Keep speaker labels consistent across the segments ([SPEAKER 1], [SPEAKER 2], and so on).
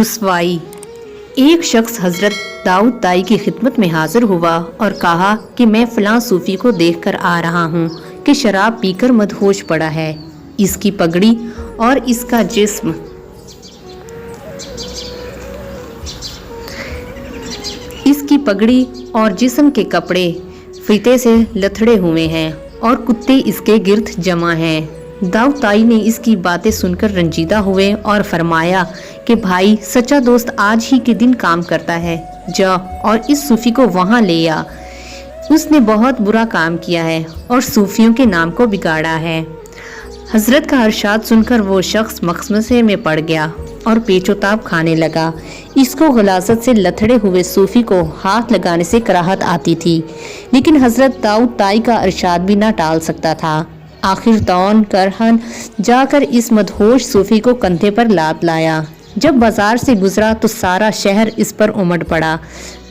[SPEAKER 1] رسوائی۔ ایک شخص حضرت داؤد تائی کی خدمت میں حاضر ہوا اور کہا کہ میں فلاں صوفی کو دیکھ کر آ رہا ہوں کہ شراب پی کر مدہوش پڑا ہے۔ اس کی پگڑی اور اس کا جسم کے کپڑے فیتے سے لتھڑے ہوئے ہیں اور کتے اس کے گرد جمع ہیں۔ داؤد تائی نے اس کی باتیں سن کر رنجیدہ ہوئے اور فرمایا کہ بھائی، سچا دوست آج ہی کے دن کام کرتا ہے، جا اور اس صوفی کو وہاں لے آ۔ اس نے بہت برا کام کیا ہے اور صوفیوں کے نام کو بگاڑا ہے۔ حضرت کا ارشاد سن کر وہ شخص مخمصے میں پڑ گیا اور پیچ و تاب کھانے لگا۔ اس کو غلاظت سے لتھڑے ہوئے صوفی کو ہاتھ لگانے سے کراہت آتی تھی، لیکن حضرت داؤد تائی کا ارشاد بھی نہ ٹال سکتا تھا۔ آخر دون کرہن جا کر اس مدہوش صوفی کو کندھے پر لاد لایا۔ جب بازار سے گزرا تو سارا شہر اس پر امٹ پڑا۔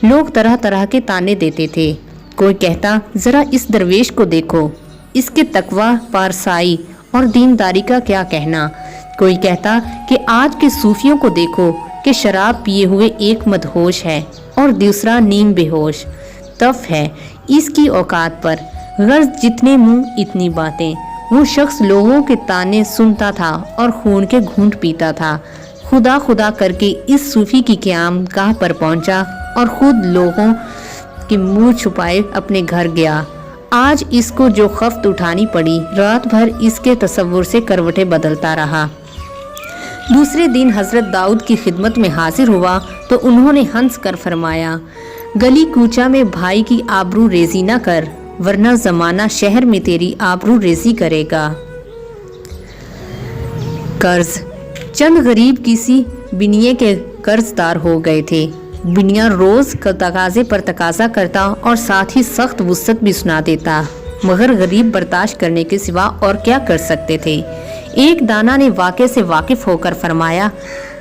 [SPEAKER 1] لوگ طرح طرح کے طعنے دیتے تھے۔ کوئی کہتا، ذرا اس درویش کو دیکھو، اس کے تقوی، پارسائی اور دینداری کا کیا کہنا۔ کوئی کہتا کہ آج کے صوفیوں کو دیکھو کہ شراب پیے ہوئے ایک مدہوش ہے اور دوسرا نیم بے ہوش۔ تف ہے اس کی اوقات پر، غرض جتنے منہ اتنی باتیں۔ وہ شخص لوگوں کے طعنے سنتا تھا اور خون کے گھونٹ پیتا تھا۔ خدا خدا کر کے اس صوفی کی قیام گاہ پر پہنچا اور خود لوگوں کے منہ چھپائے اپنے گھر گیا۔ آج اس کو جو خفت اٹھانی پڑی، رات بھر اس کے تصور سے کروٹیں بدلتا رہا۔ دوسرے دن حضرت داؤد کی خدمت میں حاضر ہوا تو انہوں نے ہنس کر فرمایا، گلی کوچہ میں بھائی کی آبرو ریزی نہ کر، ورنہ زمانہ شہر میں تیری آبرو ریزی کرے گا۔ قرض۔ چند غریب کسی بنیے کے قرض دار ہو گئے تھے۔ بنیا روز تقاضے پر تقاضا کرتا اور ساتھ ہی سخت وسعت بھی سنا دیتا، مگر غریب برداشت کرنے کے سوا اور کیا کر سکتے تھے۔ ایک دانا نے واقعے سے واقف ہو کر فرمایا،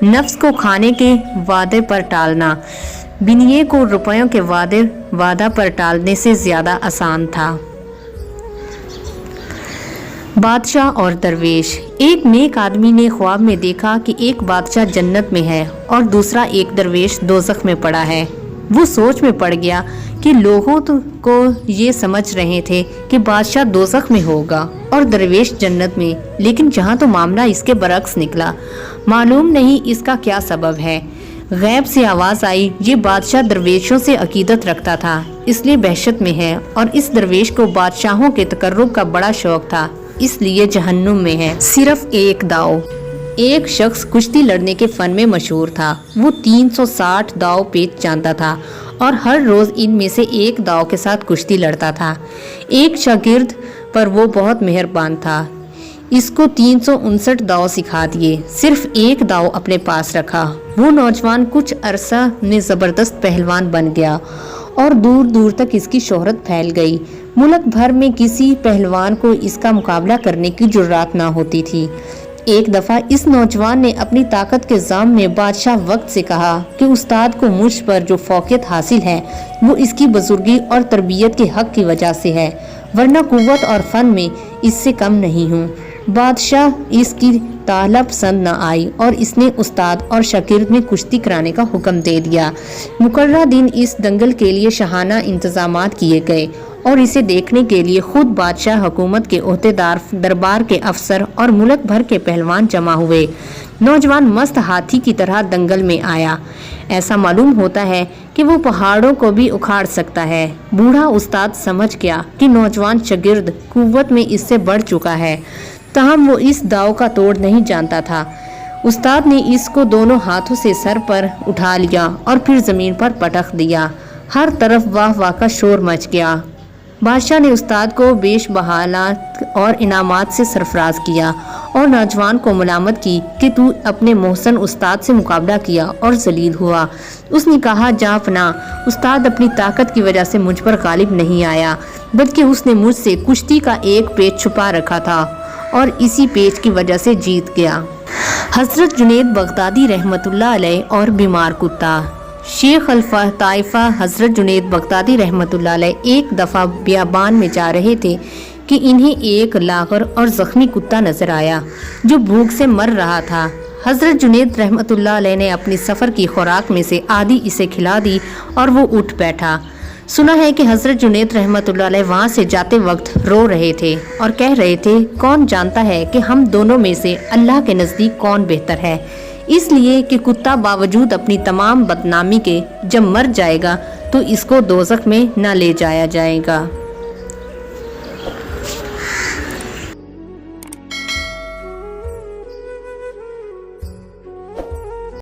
[SPEAKER 1] نفس کو کھانے کے وعدے پر ٹالنا بنیے کو روپیوں کے وعدہ پر ٹالنے سے زیادہ آسان تھا۔ بادشاہ اور درویش۔ ایک نیک آدمی نے خواب میں دیکھا کہ ایک بادشاہ جنت میں ہے اور دوسرا ایک درویش دوزخ میں پڑا ہے۔ وہ سوچ میں پڑ گیا کہ لوگوں کو یہ سمجھ رہے تھے کہ بادشاہ دوزخ میں ہوگا اور درویش جنت میں، لیکن جہاں تو معاملہ اس کے برعکس نکلا۔ معلوم نہیں اس کا کیا سبب ہے۔ غیب سے آواز آئی، یہ بادشاہ درویشوں سے عقیدت رکھتا تھا، اس لیے وحشت میں ہے، اور اس درویش کو بادشاہوں کے تقرب کا بڑا شوق تھا، اس لیے جہنم میں ہے۔ صرف ایک داؤ۔ ایک شخص کشتی لڑنے کے فن میں مشہور تھا۔ وہ 360 داؤ پیچ جانتا تھا اور ہر روز ان میں سے ایک داؤ کے ساتھ کشتی لڑتا تھا۔ ایک شاگرد پر وہ بہت مہربان تھا، اس کو 359 داؤ سکھا دیے، صرف ایک داؤ اپنے پاس رکھا۔ وہ نوجوان کچھ عرصہ میں زبردست پہلوان بن گیا اور دور دور تک اس کی شہرت پھیل گئی۔ ملک بھر میں کسی پہلوان کو اس کا مقابلہ کرنے کی جرات نہ ہوتی تھی۔ ایک دفعہ اس نوجوان نے اپنی طاقت کے ذم میں بادشاہ وقت سے کہا کہ استاد کو مجھ پر جو فوقیت حاصل ہے وہ اس کی بزرگی اور تربیت کے حق کی وجہ سے ہے، ورنہ قوت اور فن میں اس سے کم نہیں ہوں۔ بادشاہ اس کی طالب پسند نہ آئی اور اس نے استاد اور شاگرد میں کشتی کرانے کا حکم دے دیا۔ مقررہ دن اس دنگل کے لیے شاہانہ انتظامات کیے گئے اور اسے دیکھنے کے لیے خود بادشاہ، حکومت کے عہدیدار، دربار کے افسر اور ملک بھر کے پہلوان جمع ہوئے۔ نوجوان مست ہاتھی کی طرح دنگل میں آیا۔ ایسا معلوم ہوتا ہے کہ وہ پہاڑوں کو بھی اکھاڑ سکتا ہے۔ بوڑھا استاد سمجھ گیا کہ نوجوان شاگرد قوت میں اس سے بڑھ چکا ہے، تاہم وہ اس داؤ کا توڑ نہیں جانتا تھا۔ استاد نے اس کو دونوں ہاتھوں سے سر پر اٹھا لیا اور پھر زمین پر پٹخ دیا۔ ہر طرف واہ واہ کا شور مچ گیا۔ بادشاہ نے استاد کو بیش بہالات اور انعامات سے سرفراز کیا اور نوجوان کو ملامت کی کہ تو اپنے محسن استاد سے مقابلہ کیا اور ذلیل ہوا۔ اس نے کہا، جاں پناہ، استاد اپنی طاقت کی وجہ سے مجھ پر غالب نہیں آیا، بلکہ اس نے مجھ سے کشتی کا ایک پیچ چھپا رکھا تھا اور اسی پیچ کی وجہ سے جیت گیا۔ حضرت جنید بغدادی رحمۃ اللہ علیہ اور بیمار کتا۔ شیخ الطائفہ حضرت جنید بغدادی رحمۃ اللہ علیہ ایک دفعہ بیابان میں جا رہے تھے کہ انہیں ایک لاغر اور زخمی کتا نظر آیا جو بھوک سے مر رہا تھا۔ حضرت جنید رحمت اللہ علیہ نے اپنی سفر کی خوراک میں سے آدھی اسے کھلا دی اور وہ اٹھ بیٹھا۔ سنا ہے کہ حضرت جنید رحمت اللہ علیہ وہاں سے جاتے وقت رو رہے تھے اور کہہ رہے تھے، کون جانتا ہے کہ ہم دونوں میں سے اللہ کے نزدیک کون بہتر ہے، اس لیے کہ کتا باوجود اپنی تمام بدنامی کے جب مر جائے گا تو اس کو دوزخ میں نہ لے جایا جائے گا۔